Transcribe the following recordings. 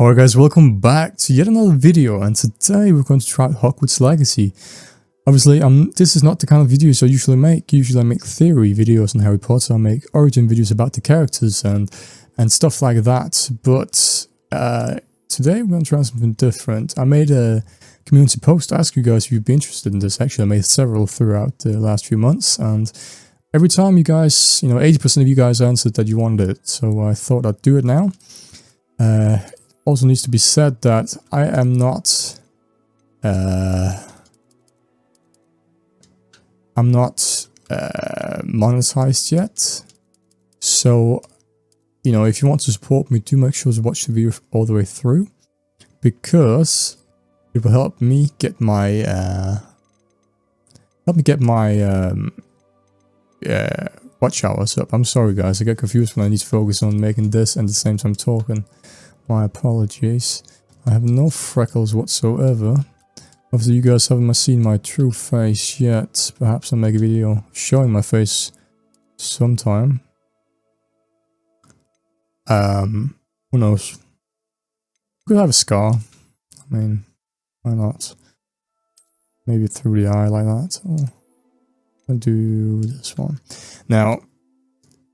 Alright guys, welcome back to yet another video, and today we're going to try out Hogwarts Legacy. Obviously, this is not the kind of videos I usually make. Usually I make theory videos on Harry Potter, I make origin videos about the characters and stuff like that, but today we're going to try something different. I made a community post to ask you guys if you'd be interested in this. Actually, I made several throughout the last few months, and every time you guys, 80% of you guys answered that you wanted it, so I thought I'd do it now. Also needs to be said that I am not monetized yet, so if you want to support me, do make sure to watch the video all the way through, because it will help me get my watch hours up. I'm sorry guys, I get confused when I need to focus on making this and at the same time talking. My apologies. I have no freckles whatsoever. Obviously you guys haven't seen my true face yet. Perhaps I'll make a video showing my face sometime. Who knows? Could have a scar. I mean, why not? Maybe through the eye like that. Oh, I'll do this one. Now,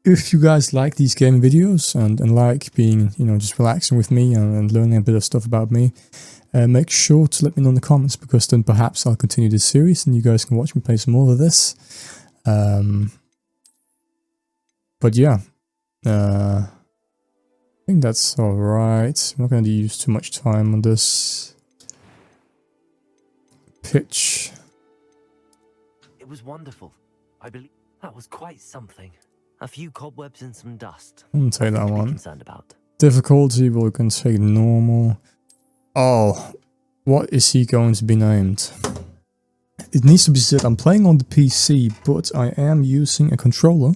if you guys like these gaming videos and like being, just relaxing with me and learning a bit of stuff about me, make sure to let me know in the comments, because then perhaps I'll continue this series and you guys can watch me play some more of this. But yeah, I think that's alright. I'm not going to use too much time on this pitch. It was wonderful. I believe that was quite something. A few cobwebs and some dust. I'm gonna take that one. About. Difficulty, but we can take normal. Oh, what is he going to be named? It needs to be said, I'm playing on the PC, but I am using a controller.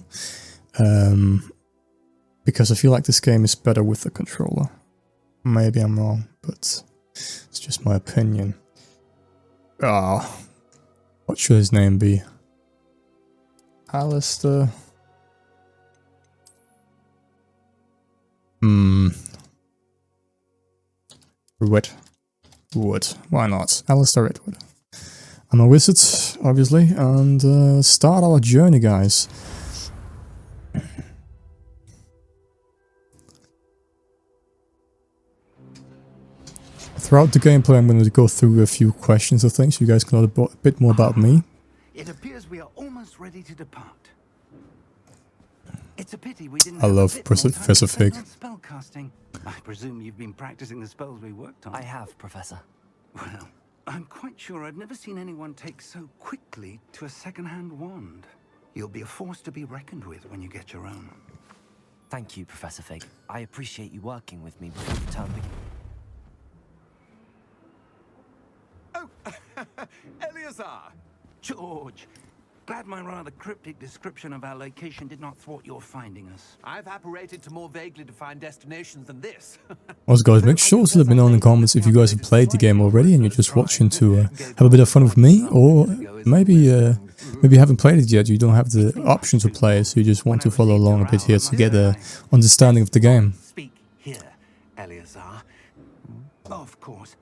Because I feel like this game is better with a controller. Maybe I'm wrong, but it's just my opinion. What should his name be? Alistair. Redwood. Why not? Alistair Redwood. I'm a wizard, obviously, and start our journey, guys. Throughout the gameplay, I'm going to go through a few questions or things so you guys can learn a bit more about me. It appears we are almost ready to depart. It's a pity we didn't. I love Professor Fig. Spellcasting. I presume you've been practicing the spells we worked on. I have, Professor. Well, I'm quite sure I've never seen anyone take so quickly to a second-hand wand. You'll be a force to be reckoned with when you get your own. Thank you, Professor Fig. I appreciate you working with me before the term begins. Oh, Eleazar! George! Glad my rather cryptic description of our location did not thwart your finding us. I've apparated to more vaguely defined destinations than this. Also guys, make sure to let me know in the comments if you guys have played the game already and you're just watching to have a bit of fun with me, or maybe you haven't played it yet, you don't have the option to play it, so you just want to follow along a bit here to get an understanding of the game. Speak here, Eleazar. Of course.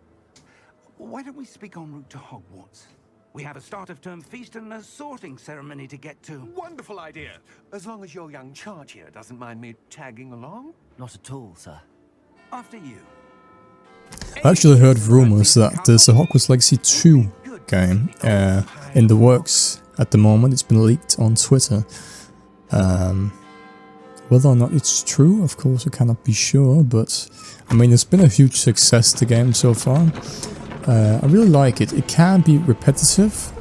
Why don't we speak en route to Hogwarts? We have a start-of-term feast and a sorting ceremony to get to. Wonderful idea. As long as your young charge here doesn't mind me tagging along. Not at all, sir. After you. I actually heard rumors that there's a Hogwarts Legacy 2 game in the works at the moment. It's been leaked on Twitter. Whether or not it's true, of course, I cannot be sure, but I mean, it's been a huge success, the game so far. I really like it. It can be repetitive,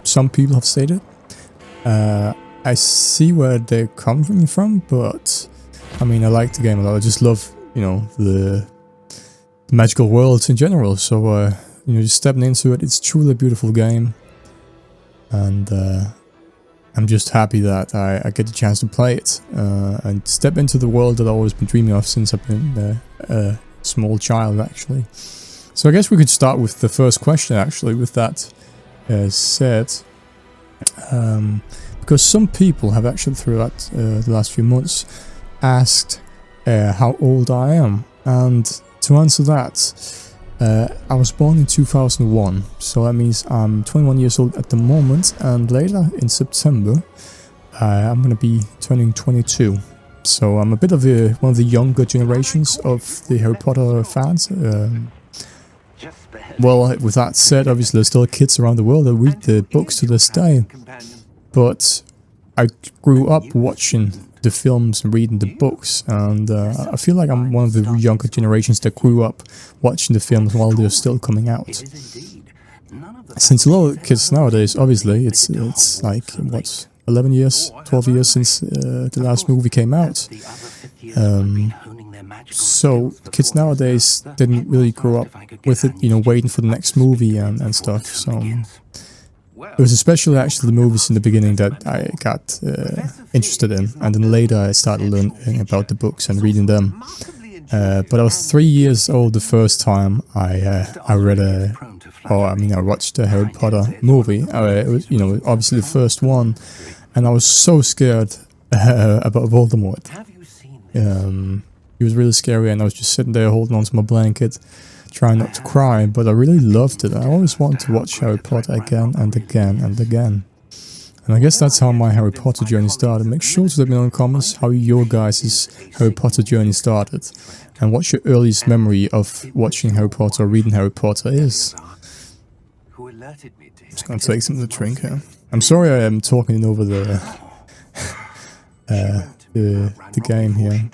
some people have stated. I see where they're coming from, but I mean, I like the game a lot. I just love, the magical worlds in general. So, just stepping into it, it's truly a beautiful game. And I'm just happy that I get the chance to play it and step into the world that I've always been dreaming of since I've been a small child, actually. So I guess we could start with the first question, actually, with that said. Because some people have actually, throughout the last few months, asked how old I am. And to answer that, I was born in 2001, so that means I'm 21 years old at the moment, and later in September I'm gonna be turning 22. So I'm a bit of one of the younger generations of the Harry Potter fans. Well, with that said, obviously there's still kids around the world that read the books to this day, but I grew up watching the films and reading the books, and I feel like I'm one of the younger generations that grew up watching the films while they're still coming out. Since a lot of kids nowadays, obviously, it's like, what, 11 years, 12 years since the last movie came out. So kids nowadays didn't really grow up with it, you know, waiting for the next movie and stuff. So it was especially actually the movies in the beginning that I got interested in, and then later I started learning about the books and reading them. But I was 3 years old the first time I watched the Harry Potter movie. It was, you know, obviously the first one, and I was so scared about Voldemort. He was really scary, and I was just sitting there holding onto my blanket, trying not to cry, but I really loved it. I always wanted to watch Harry Potter again and again and again. And I guess that's how my Harry Potter journey started. Make sure to let me know in the comments how your guys' Harry Potter journey started, and what your earliest memory of watching Harry Potter or reading Harry Potter is. I'm just gonna take some of the drink here. I'm sorry I am talking over the game here.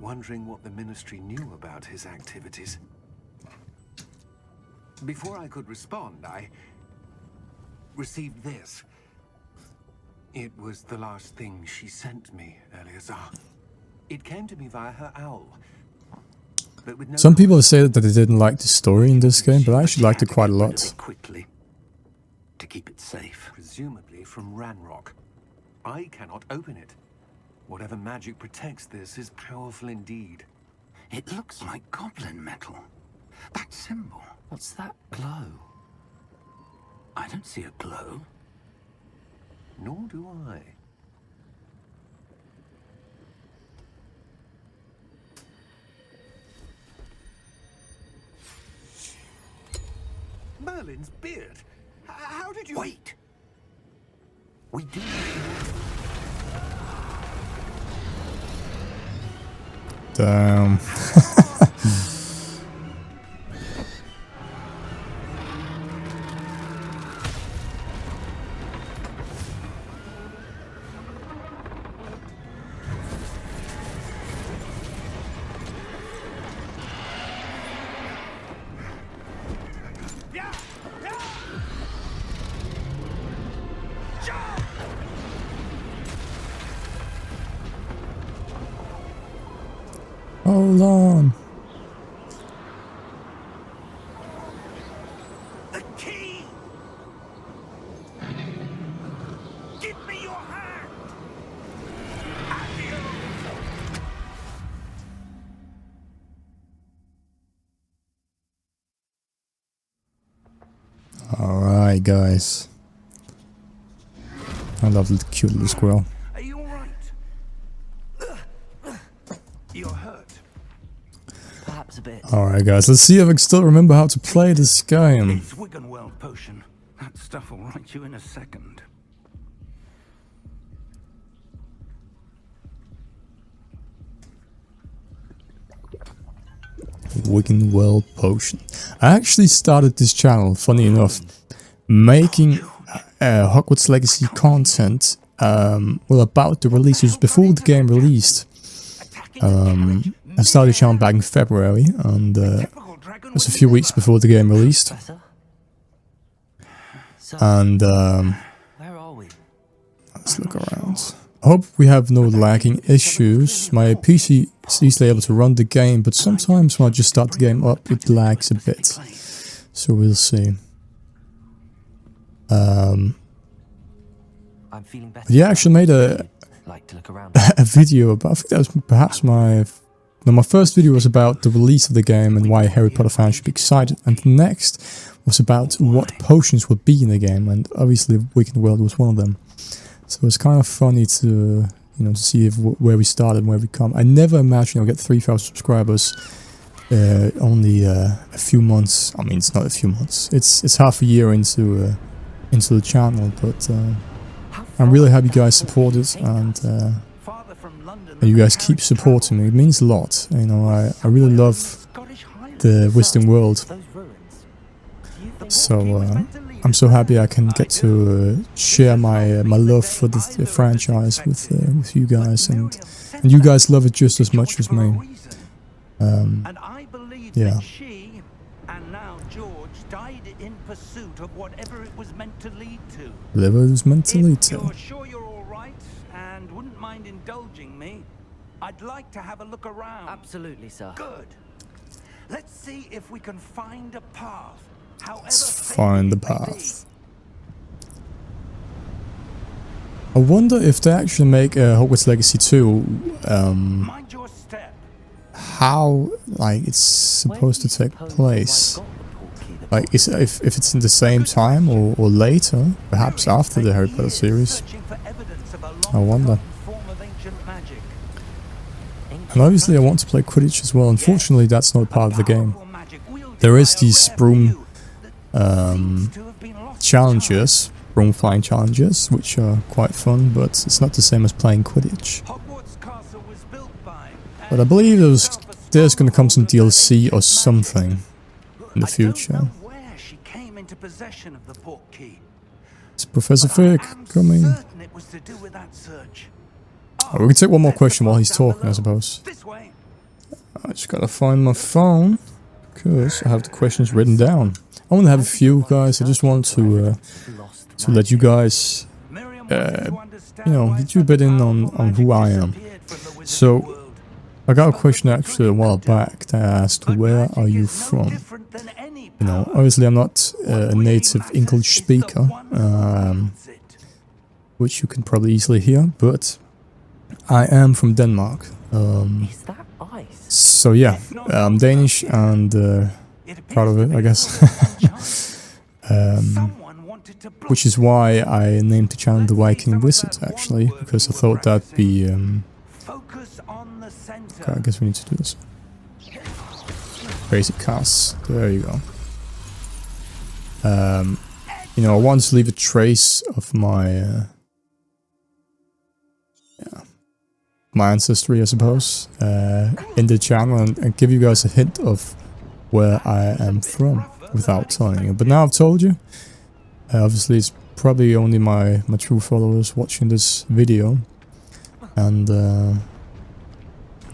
Wondering what the Ministry knew about his activities. Before I could respond, I received this. It was the last thing she sent me, Eleazar. It came to me via her owl. But with no Some people say that they didn't like the story in this game, but I actually liked it quite a lot. Quickly, to keep it safe. Presumably from Ranrock. I cannot open it. Whatever magic protects this is powerful indeed. It looks like goblin metal. That symbol. What's that glow? I don't see a glow. Nor do I. Merlin's beard. How did you... Wait. We do. Damn. Hold on. The key. Give me your hand. Alright, guys. I love the cute little squirrel. Are you alright? You're hurt. Perhaps a bit. Alright, guys, let's see if I can still remember how to play this game. It's Wiggenweld potion. That stuff will right you in a second. Wiggenweld potion. I actually started this channel, funny enough, making Hogwarts Legacy content, well, about the release. It was before the game released. I started the channel back in February, and it was a few weeks before the game released. And Where are we? let's look around. I hope we have no lagging issues. My PC is easily able to run the game, but sometimes when I just start the game up, it lags a bit. So we'll see. I'm feeling better. Yeah, I actually made Like to look around. a video about, I think that was perhaps my first video was about the release of the game and why Harry Potter fans should be excited, and the next was about what potions would be in the game, and obviously Wiggenweld was one of them. So it's kind of funny to, to see where we started and where we come. I never imagined I'll get 3,000 subscribers only a few months. I mean, it's not a few months. It's half a year into the channel, but I'm really happy you guys support it, and you guys keep supporting me. It means a lot. You know, I really love the Wizarding World, so I'm so happy I can get to share my love for the franchise with you guys, and you guys love it just as much as me. Yeah. She and now George died in pursuit of whatever it was meant to lead to. Whatever it was meant to lead to. You're sure you're all right and wouldn't mind indulging me? I'd like to have a look around. Absolutely, sir. Good. Let's see if we can find a path. Let's find the path. I wonder if they actually make Hogwarts Legacy 2. Mind your step. How, like, it's supposed to take place. Like, if it's in the same time or later, perhaps after the Harry Potter series. I wonder. And obviously I want to play Quidditch as well. Unfortunately, that's not part of the game. There is these broom challenges, broom flying challenges, which are quite fun, but it's not the same as playing Quidditch. But I believe there's gonna come some DLC or something in the future. Is Professor Fig coming? Oh, we can take one more question while he's talking, I suppose. I just gotta find my phone, because I have the questions written down. I only have a few, guys. I just want to let you guys, you know, get you a bit in on who I am. So, I got a question actually a while back that asked, where are you from? You know, obviously I'm not a native English speaker, which you can probably easily hear, but I am from Denmark. Is that ice? So yeah, I'm Danish and proud of it, I guess. Which is why I named the channel The Viking Wizard, actually, because I thought that'd be... okay, I guess we need to do this. Basic casts, there you go. You know, I want to leave a trace of my... my ancestry, I suppose, in the channel, and give you guys a hint of where I am from without telling you. But now I've told you. Obviously it's probably only my true followers watching this video, and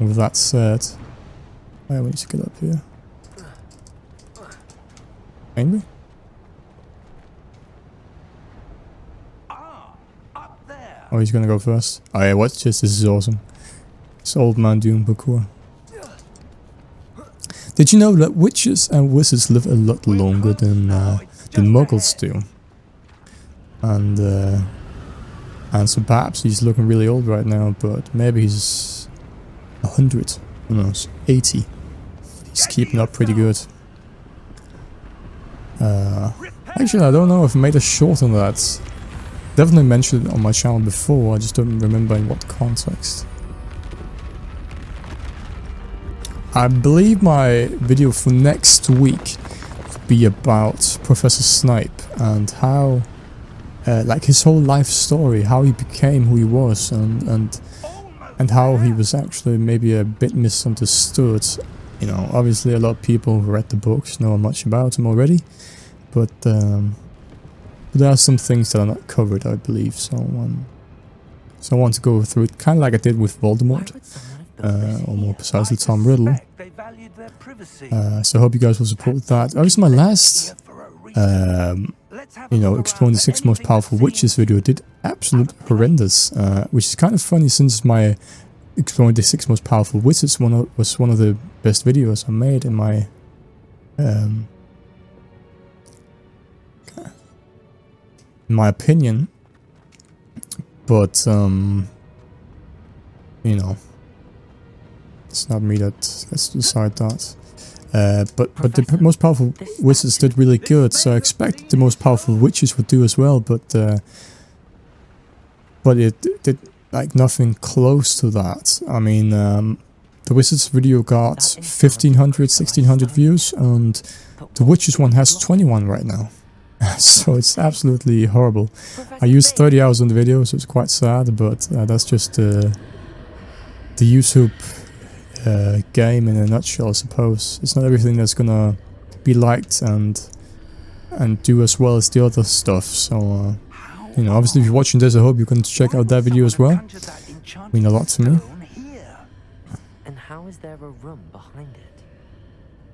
with that said, I need to get up here. Angry? Oh, he's gonna go first. Oh yeah, watch this, this is awesome. It's old man doing parkour. Did you know that witches and wizards live a lot longer than muggles do? And so perhaps he's looking really old right now, but maybe he's 100, who knows, 80. He's keeping up pretty good. Actually, I don't know if I made a short on that. Definitely mentioned it on my channel before, I just don't remember in what context. I believe my video for next week will be about Professor Snape and how, like his whole life story, how he became who he was, and how he was actually maybe a bit misunderstood. You know, obviously a lot of people who read the books know much about him already, but there are some things that are not covered, I believe, so I want to go through it, kind of like I did with Voldemort, or more precisely Tom Riddle. So I hope you guys will support that. Obviously my last, you know, exploring the 6 most powerful witches video did absolute horrendous, which is kind of funny since my exploring the 6 most powerful wizards was one of the best videos I made in my, in my opinion, but you know, it's not me that gets to decide that. But the most powerful wizards did really good, so I expected the most powerful witches would do as well, but it did like nothing close to that. I mean, The Wizards video got 1,500, 1,600 views, and the Witches one has 21 right now. So it's absolutely horrible. I used 30 hours on the video, so it's quite sad, but that's just the YouTube game in a nutshell, I suppose. It's not everything that's gonna be liked and do as well as the other stuff. So, you know, obviously if you're watching this, I hope you can check out that video as well. It means a lot to me. And how is there a room behind it?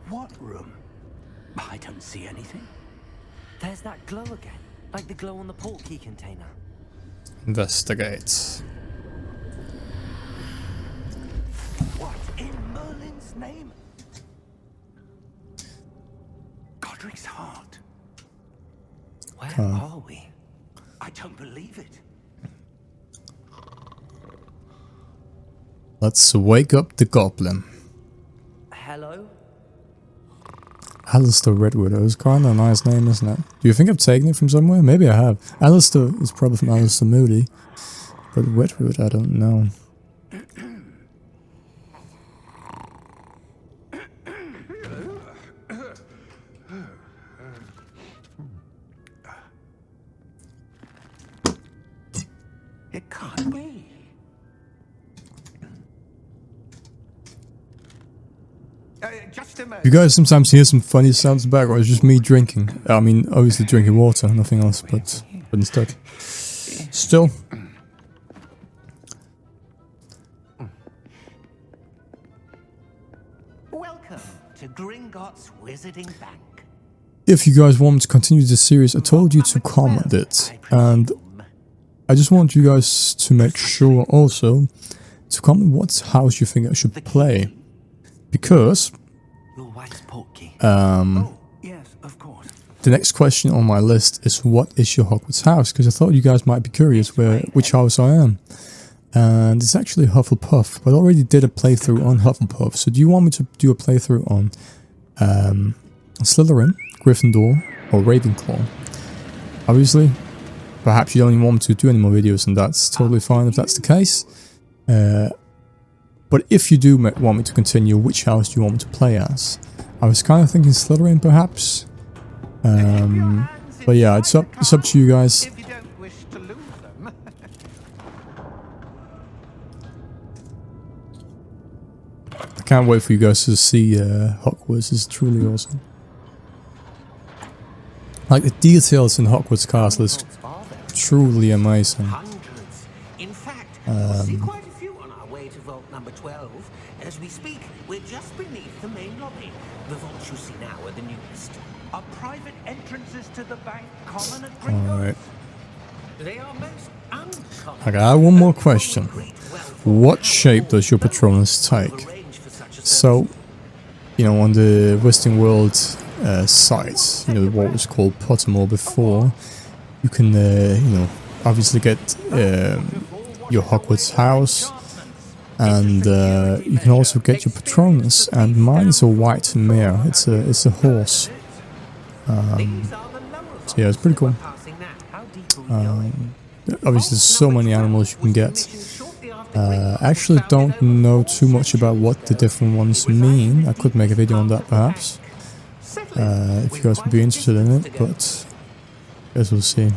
What room? I don't see anything. There's that glow again, like the glow on the portkey container. Investigate. What in Merlin's name? Godric's heart. Where are we? I don't believe it. Let's wake up the goblin. Hello? Alistair Redwood. It was kind of a nice name, isn't it? Do you think I've taken it from somewhere? Maybe I have. Alistair is probably from Alistair Moody. But Redwood, I don't know. It can't be. Just a moment. You guys sometimes hear some funny sounds in the background. It's just me drinking. I mean, obviously drinking water, nothing else, but instead. Still. Welcome to Gringotts Wizarding Bank. If you guys want me to continue this series, I told you to comment it. And I just want you guys to make sure also to comment what house you think I should play. Because Yes, of course. the next question on my list is what is your Hogwarts house? Because I thought you guys might be curious which house I am. And it's actually Hufflepuff, but I already did a playthrough on Hufflepuff. So do you want me to do a playthrough on Slytherin, Gryffindor, or Ravenclaw? Obviously, perhaps you don't even want me to do any more videos, and that's totally fine if that's the case. But if you do want me to continue, which house do you want me to play as? I was kind of thinking Slytherin, perhaps. But yeah, it's up to you guys. If you don't wish to lose them. I can't wait for you guys to see Hogwarts. It's truly awesome. Like, the details in Hogwarts Castle is truly amazing. Hundreds. In fact, we'll see quite a few on our way to vault number 12. As we speak, we're just beneath the main lobby. The vaults you see now are the newest. Are private entrances to the bank common at Gringotts? Alright. They are most uncommon. I got one more question. What shape does your Patronus take? So, you know, on the Western World site, you know, what was called Pottermore before, you can, you know, obviously get your Hogwarts house, and you can also get your Patronus, and mine is a white mare. It's a horse. So yeah, it's pretty cool. Obviously, there's so many animals you can get. I actually don't know too much about what the different ones mean. I could make a video on that perhaps, if you guys would be interested in it, but I guess we'll see.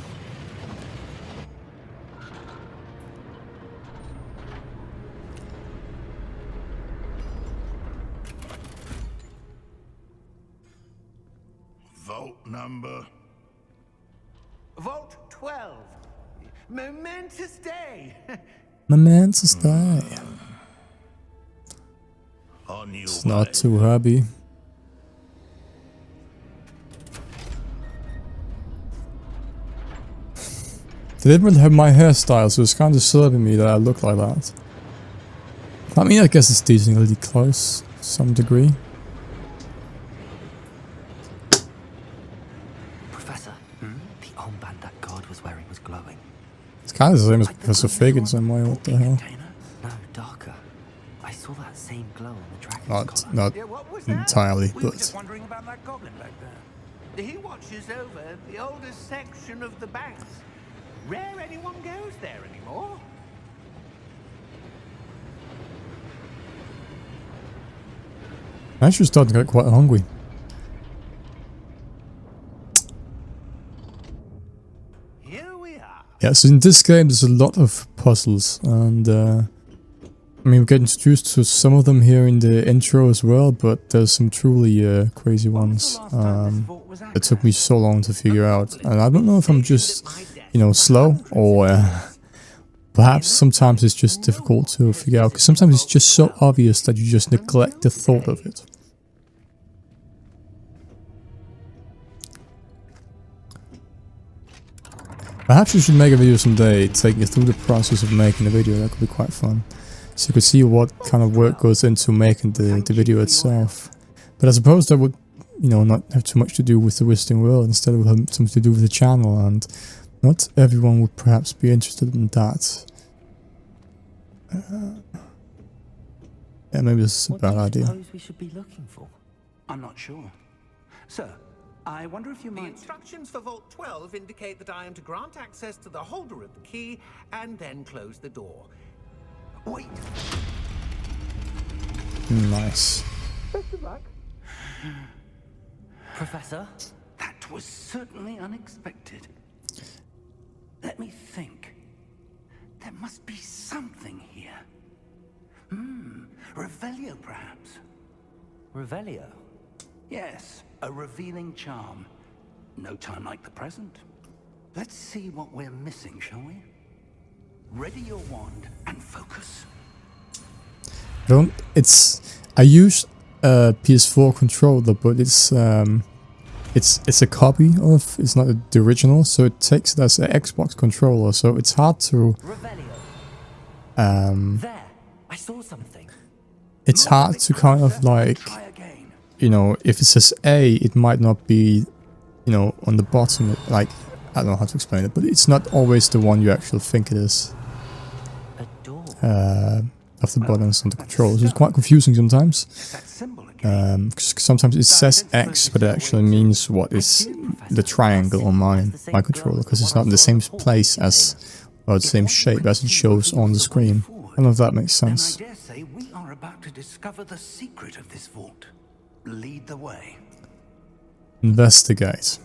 Vault number. Vault 12. Momentous day. Momentous day. On your It's not too happy. They didn't really have my hairstyle, so it's kind of disturbing me that I look like that. I mean, I guess it's decently close, to some degree. Professor, the armband that guard was wearing was glowing. It's kind of the same as Professor Fig in some way, what the hell. No, darker. I saw that same glow on the dragon's collar. Not Yeah, what was that? entirely, We were just but... wondering about that goblin back there. He watches over the oldest section of the banks. Rare anyone goes there anymore. I'm actually starting to get quite hungry. Here we are. Yeah, so in this game there's a lot of puzzles, and I mean we get introduced to some of them here in the intro as well, but there's some truly crazy ones that took me so long to figure out, and I don't know if I'm just, you know, slow, or perhaps sometimes it's just difficult to figure out, because sometimes it's just so obvious that you just neglect the thought of it. Perhaps we should make a video someday, taking you through the process of making a video. That could be quite fun. So you could see what kind of work goes into making the video itself. But I suppose that would, you know, not have too much to do with the Wizarding World, instead of having something to do with the channel, and not everyone would perhaps be interested in that. Yeah, maybe this is a bad idea. What do you suppose we should be looking for? I'm not sure. Sir, I wonder if you The might... instructions for Vault 12 indicate that I am to grant access to the holder of the key and then close the door. Wait! Nice. Professor? That was certainly unexpected. Let me think. There must be something here. Revelio, perhaps? Revelio? Yes, a revealing charm. No time like the present. Let's see what we're missing, shall we? Ready your wand and focus. I use a PS4 controller, but it's a copy of, it's not the original, so it takes it as an Xbox controller, so it's hard to Revelio. There, I saw something. it's hard to kind of like, Try again. you know, if it says A, it might not be, you know, on the bottom, like, I don't know how to explain it, but it's not always the one you actually think it is. A door. Of the buttons on the controls. It's quite confusing sometimes. That symbol again. 'Cause sometimes it says X, but it actually means what is the triangle on my controller, because it's not in the same place as, or the same shape as it shows on the screen. I don't know if that makes Then I sense. dare say we are about to discover the secret of this vault. Lead the way. Investigate.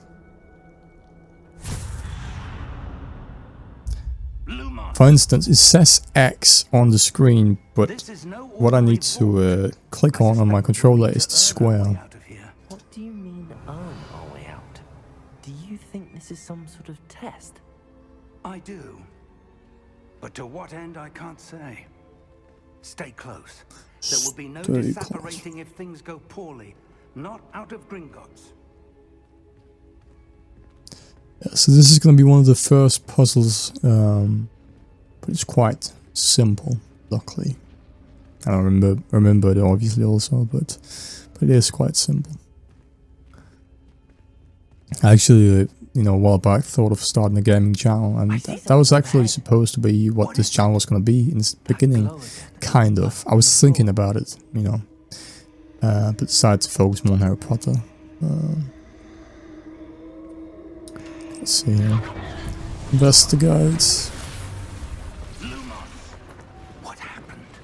Lumos. For instance, it says X on the screen, but This is no what I need ordinary to click on my controller is the square. out of here. What do you mean, earn our way out? Do you think this is some sort of test? I do. But to what end, I can't say. Stay close. There will be no Stay close. disapparating if things go poorly. Not out of Gringotts. Yeah, so this is going to be one of the first puzzles, but it's quite simple, luckily. I don't remember it obviously also, but it is quite simple. I actually, you know, a while back thought of starting a gaming channel, and that was actually supposed to be what this channel was going to be in the beginning, kind of. I was thinking about it, you know, but decided to focus more on Harry Potter. Let's see here. Investigate. What happened?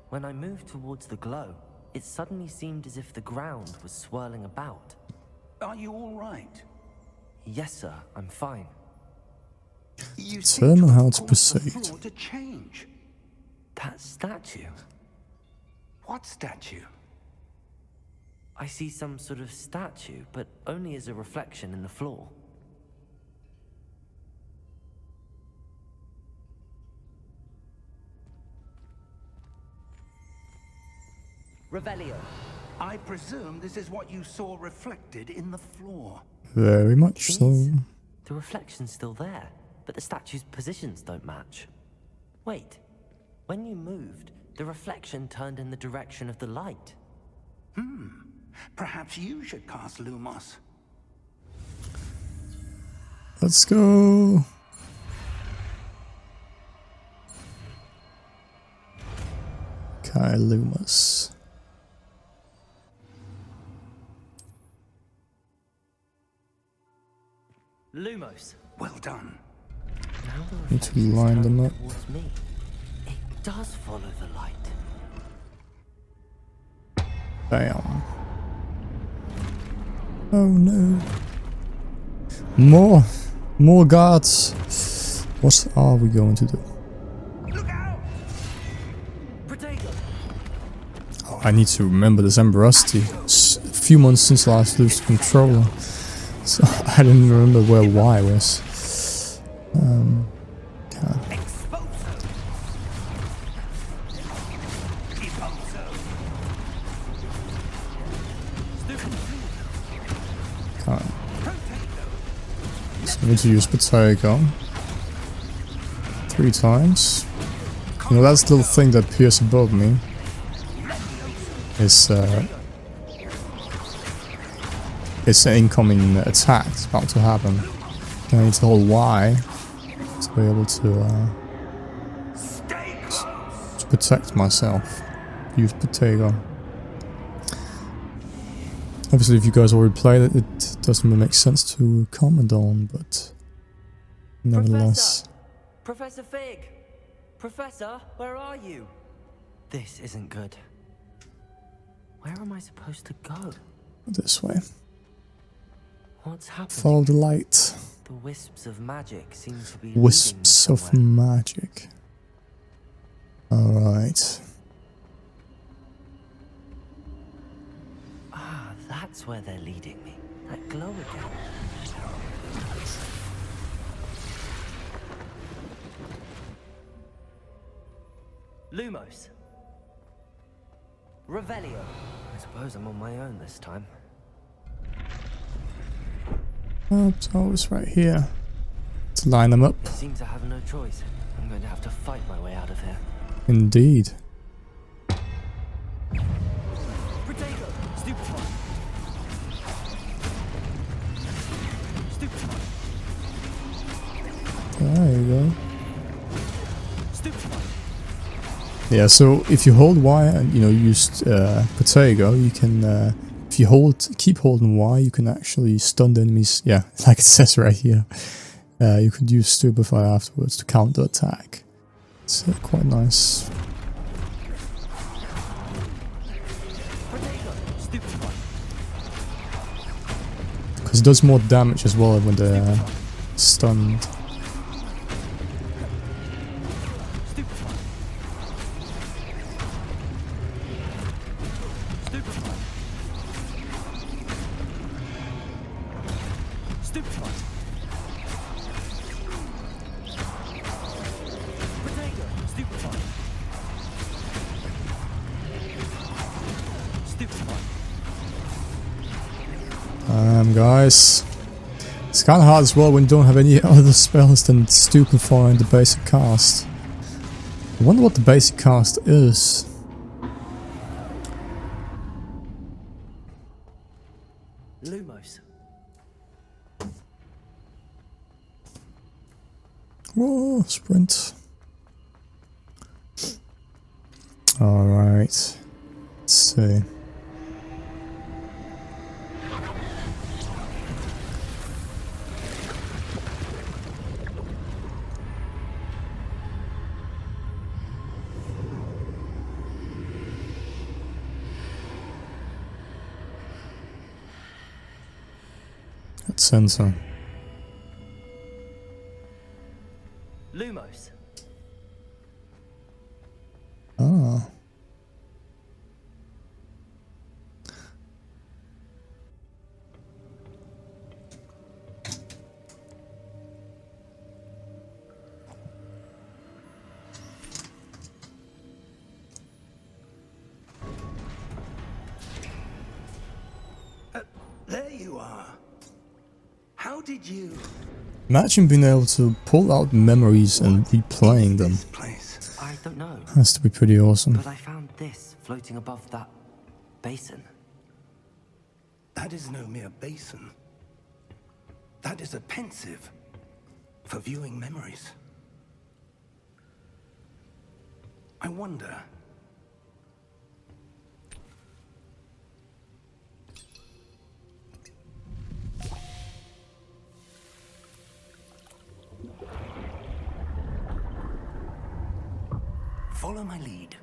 When I moved towards the glow, it suddenly seemed as if the ground was swirling about. Are you all right? Yes, sir, I'm fine. You Tell me how to proceed. To change. That statue. What statue? I see some sort of statue, but only as a reflection in the floor. Revelio. I presume this is what you saw reflected in the floor. Very much so. The reflection's still there, but the statue's positions don't match. Wait, when you moved, the reflection turned in the direction of the light. Perhaps you should cast Lumos. Let's go. Kai Lumos. Lumos. Well done. Now the Need to reflection's line them turning up. towards me. It does follow the light. Bam. Oh no. More guards. What are we going to do? Look out! Oh, I need to remember this Amberosity. It's a few months since last lose the controller. So I didn't remember where Y was. So I need to use Potato 3 times. You know, that's the little thing that appears above me. It's an incoming attack. It's about to happen. I need to hold Y to be able to protect myself. Use Potato. Obviously, if you guys already played it, it doesn't really make sense to comment on, but nevertheless. Professor Fig! Professor, where are you? This isn't good. Where am I supposed to go? This way. What's happening? Follow the light. The wisps of magic seem to be Wisps of magic. Alright. Ah, that's where they're leading me. That glow again. Lumos. Revelio. I suppose I'm on my own this time. Oh, it's always right here. Let's line them up. I seem to have no choice. I'm going to have to fight my way out of here. Indeed. Potato! Stupefy! Stupefy! There you go. Stupefy! Yeah, so if you hold Y and use Potato, you can if you keep holding Y, you can actually stun the enemies. Yeah, like it says right here. You could use Stupefy afterwards to counter attack. It's quite nice. Because it does more damage as well when they're stunned. Guys, it's kind of hard as well when you don't have any other spells than Stupefy and the basic cast. I wonder what the basic cast is. Lumos. Whoa, sprint. Alright, let's see. Sensor. Lumos. Ah. There you are. How did you... Imagine being able to pull out memories and replaying them. This place? I don't know. Has to be pretty awesome. But I found this floating above that basin. That is no mere basin. That is a pensive for viewing memories. I wonder... Follow my lead.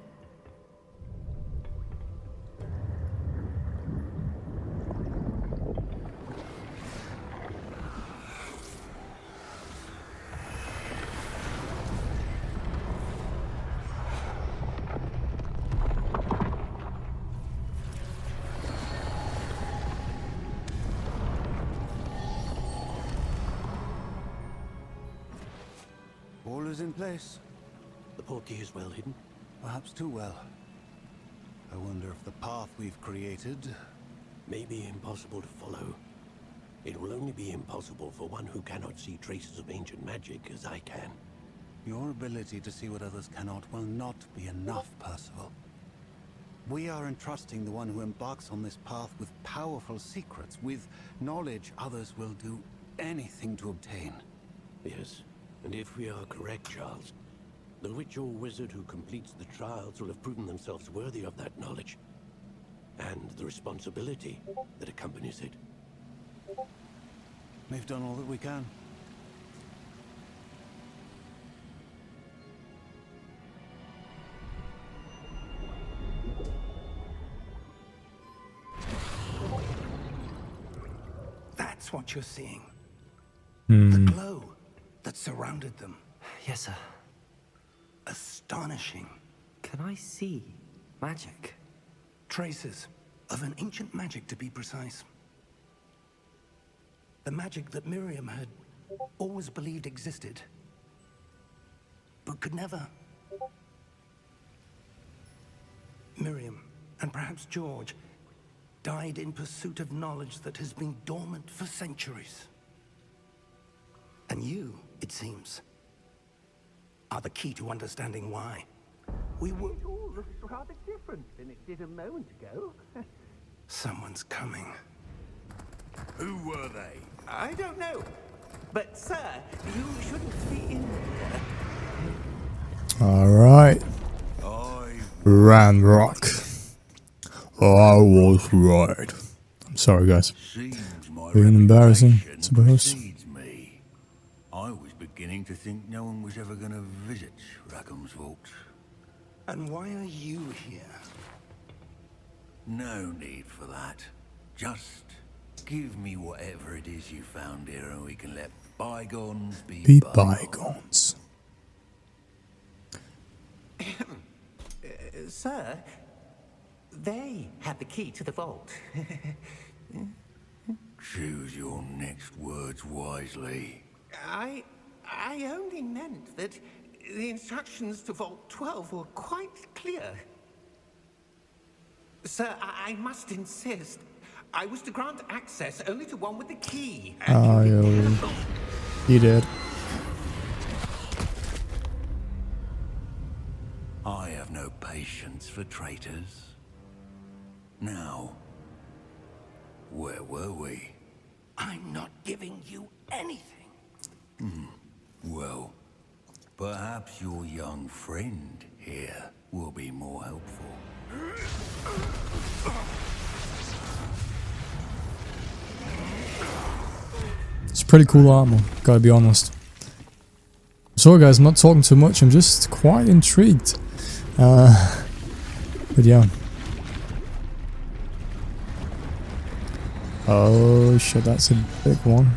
is in place. The portkey is well hidden. Perhaps too well. I wonder if the path we've created... May be impossible to follow. It will only be impossible for one who cannot see traces of ancient magic as I can. Your ability to see what others cannot will not be enough, Percival. We are entrusting the one who embarks on this path with powerful secrets, with knowledge others will do anything to obtain. Yes, and if we are correct, Charles, the witch or wizard who completes the trials will have proven themselves worthy of that knowledge, and the responsibility that accompanies it. We've done all that we can. That's what you're seeing. Hmm. The glow that surrounded them. Yes, sir. Astonishing. Can I see magic? Traces of an ancient magic, to be precise. The magic that Miriam had always believed existed, but could never. Miriam, and perhaps George, died in pursuit of knowledge that has been dormant for centuries. And you, it seems, are the key to understanding why. We were... It all looks rather different than it did a moment ago. Someone's coming. Who were they? I don't know. But, sir, you shouldn't be in here. Alright. I Ranrock. I was right. I'm sorry, guys. seems my Being embarrassing, reputation I suppose. precedes me. I was beginning to think no one was ever going to visit Rackham's vault. And why are you here? No need for that. Just give me whatever it is you found here and we can let bygones be Bygones. Sir, they have the key to the vault. Choose your next words wisely. I only meant that the instructions to Vault 12 were quite clear. Sir, I must insist. I was to grant access only to one with the key. You did. I have no patience for traitors. Now, where were we? I'm not giving you anything. Well, perhaps your young friend here will be more helpful. It's pretty cool armor, gotta be honest. Sorry guys, I'm not talking too much, I'm just quite intrigued. But yeah. Oh shit, that's a big one.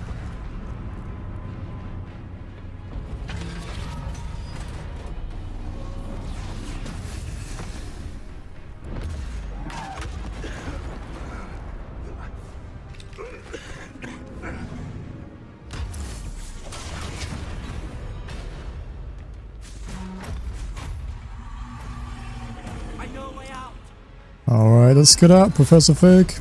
Alright, let's get out, Professor Fig.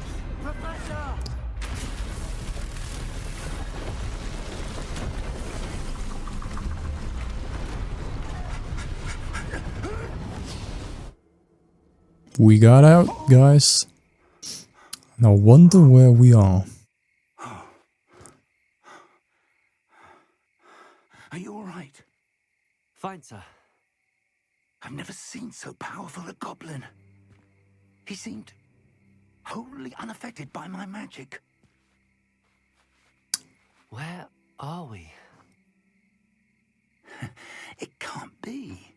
We got out, guys. Now wonder where we are. Are you all right? Fine, sir. I've never seen so powerful a goblin. He seemed wholly unaffected by my magic. Where are we? It can't be.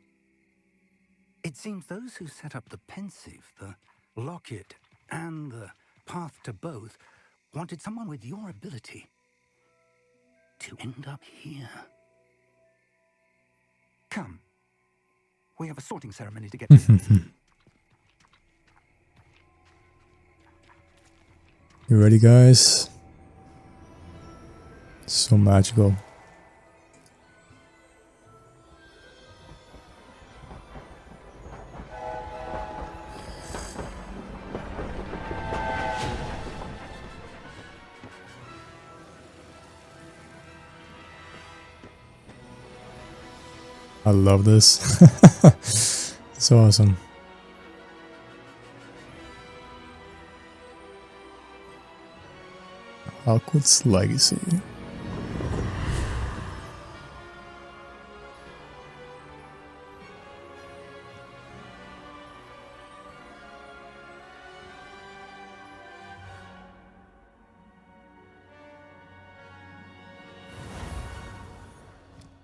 It seems those who set up the pensive, the locket, and the path to both wanted someone with your ability to end up here. Come. We have a sorting ceremony to get to. You ready, guys? So magical. I love this. It's awesome. Hogwarts Legacy.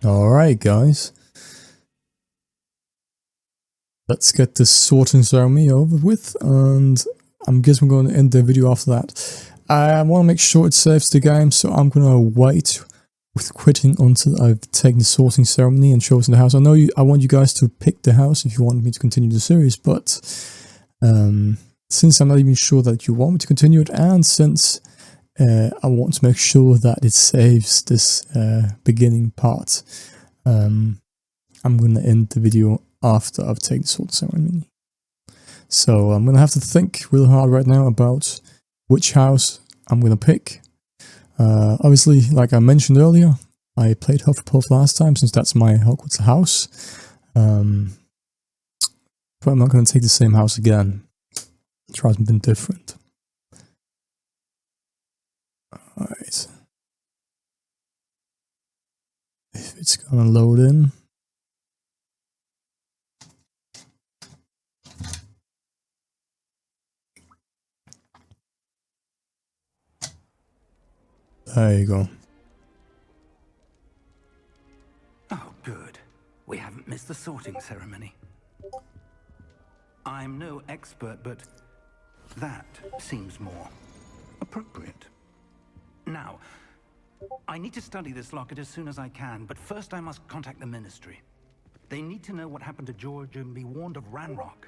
Alright guys, let's get this sorting ceremony over with, and I'm guessing we're going to end the video after that. I want to make sure it saves the game, so I'm going to wait with quitting until I've taken the sorting ceremony and chosen the house. I want you guys to pick the house if you want me to continue the series, but since I'm not even sure that you want me to continue it, and since I want to make sure that it saves this beginning part, I'm going to end the video after I've taken the sword ceremony. So I'm going to have to think really hard right now about which house I'm going to pick. Obviously, like I mentioned earlier, I played Hufflepuff last time since that's my Hogwarts house. But I'm not going to take the same house again. Try something different. Alright. If it's gonna load in. There you go. Oh, good. We haven't missed the sorting ceremony. I'm no expert, but that seems more appropriate. Now, I need to study this locket as soon as I can, but first I must contact the Ministry. They need to know what happened to George and be warned of Ranrock.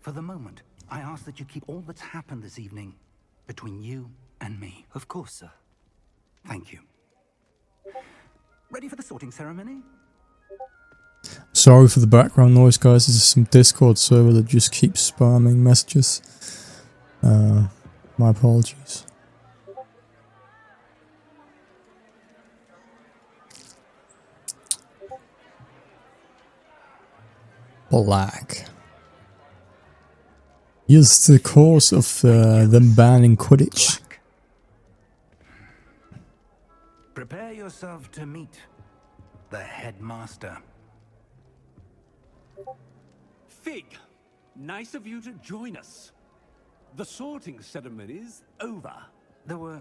For the moment, I ask that you keep all that's happened this evening between you and me. Of course, sir. Thank you. Ready for the sorting ceremony? Sorry for the background noise, guys. This is some Discord server that just keeps spamming messages. My apologies. Black. Here's the cause of them banning Quidditch. Black. Prepare yourself to meet the headmaster. Fig, nice of you to join us. The sorting ceremony's over. There were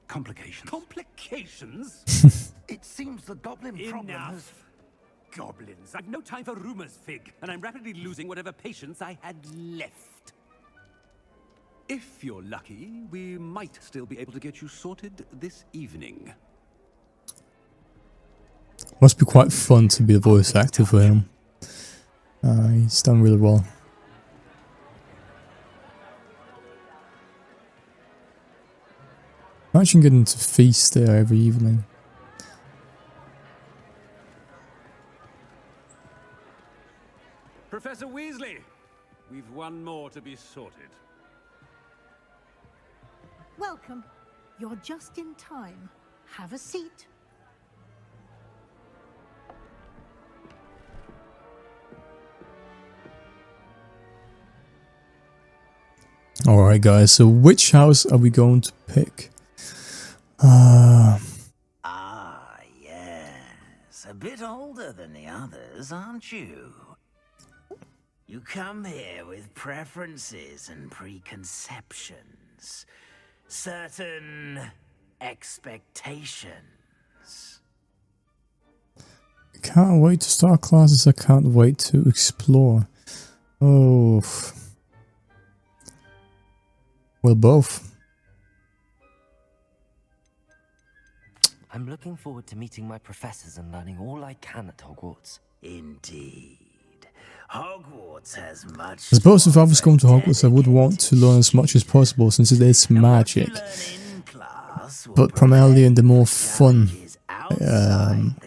complications. Complications? It seems the goblin problem has... Enough. Goblins. I've no time for rumors, Fig, and I'm rapidly losing whatever patience I had left. If you're lucky, we might still be able to get you sorted this evening. Must be quite fun to be a voice actor for him. He's done really well. Imagine getting to feast there every evening. Professor Weasley, we've one more to be sorted. Welcome. You're just in time. Have a seat. Alright guys, so which house are we going to pick? Ah, yes. A bit older than the others, aren't you? You come here with preferences and preconceptions. Certain expectations. Can't wait to start classes, I can't wait to explore. Oh. Well, both. I'm looking forward to meeting my professors and learning all I can at Hogwarts. Indeed. Hogwarts has much. I suppose if I was going to Hogwarts, I would want to learn as much as possible since it is magic. But primarily in the more fun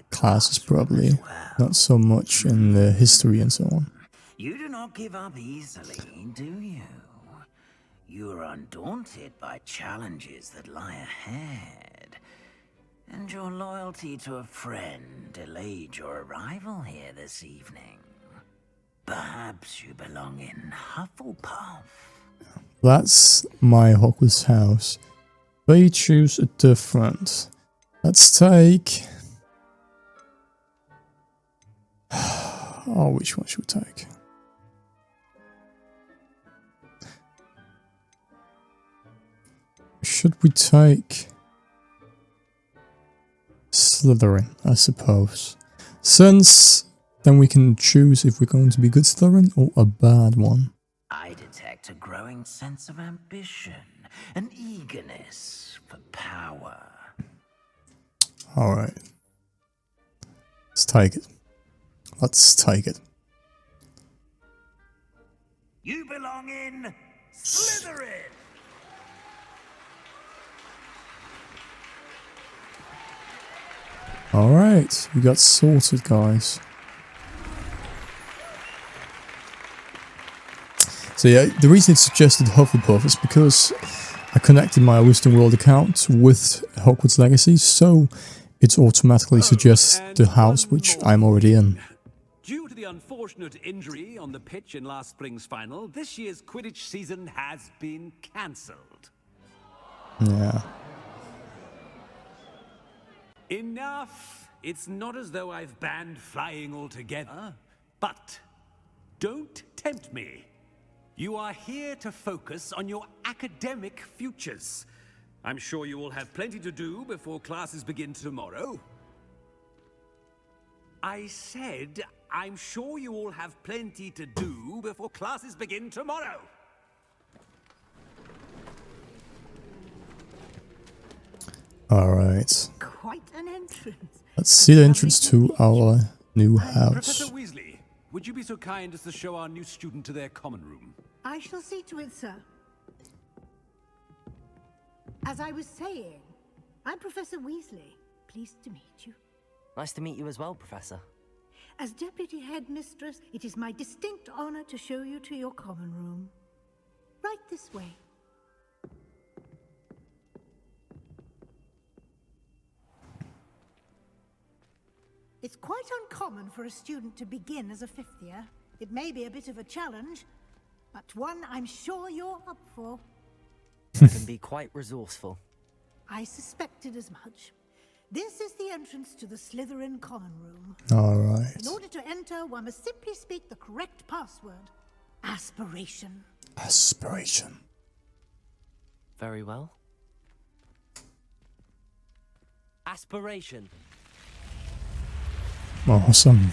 classes, probably. Not so much in the history and so on. You do not give up easily, do you? You are undaunted by challenges that lie ahead. And your loyalty to a friend delayed your arrival here this evening. Perhaps you belong in Hufflepuff. That's my Hogwarts house. They choose a different. Let's take... Oh, which one should we take? Should we take Slytherin, I suppose. Since then we can choose if we're going to be good Slytherin or a bad one. I detect a growing sense of ambition, an eagerness for power. Alright. Let's take it. Let's take it. You belong in Slytherin! Alright, we got sorted, guys. So yeah, the reason it suggested Hufflepuff is because I connected my Wisdom World account with Hogwarts Legacy, so it automatically suggests the house which I'm already in. Due to the unfortunate injury on the pitch in last spring's final, this year's Quidditch season has been cancelled. Yeah. Enough! It's not as though I've banned flying altogether. But don't tempt me. You are here to focus on your academic futures. I'm sure you will have plenty to do before classes begin tomorrow. I said, I'm sure you all have plenty to do before classes begin tomorrow. Alright. Quite an entrance. Let's see the entrance to our new house. Professor Weasley, would you be so kind as to show our new student to their common room? I shall see to it, sir. As I was saying, I'm Professor Weasley. Pleased to meet you. Nice to meet you as well, Professor. As Deputy Headmistress, it is my distinct honor to show you to your common room. Right this way. It's quite uncommon for a student to begin as a fifth year. It may be a bit of a challenge, but one I'm sure you're up for. I can be quite resourceful. I suspected as much. This is the entrance to the Slytherin common room. Alright. In order to enter, one must simply speak the correct password. Aspiration. Aspiration. Very well. Aspiration. Awesome.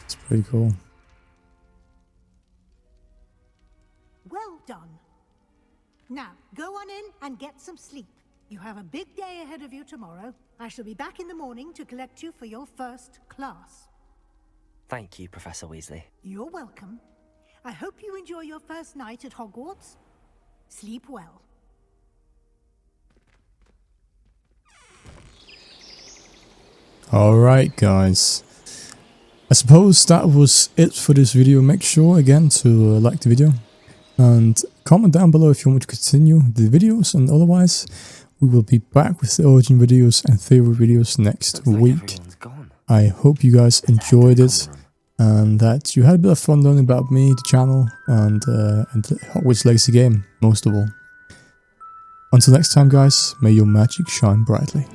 It's pretty cool. Well done. Now, go on in and get some sleep. You have a big day ahead of you tomorrow. I shall be back in the morning to collect you for your first class. Thank you, Professor Weasley. You're welcome. I hope you enjoy your first night at Hogwarts. Sleep well. Alright, guys. I suppose that was it for this video. Make sure again to like the video and comment down below if you want me to continue the videos, and otherwise we will be back with the origin videos and favorite videos next week. I hope you guys enjoyed it and that you had a bit of fun learning about me, the channel, and the Hogwarts Legacy game, most of all. Until next time, guys, may your magic shine brightly.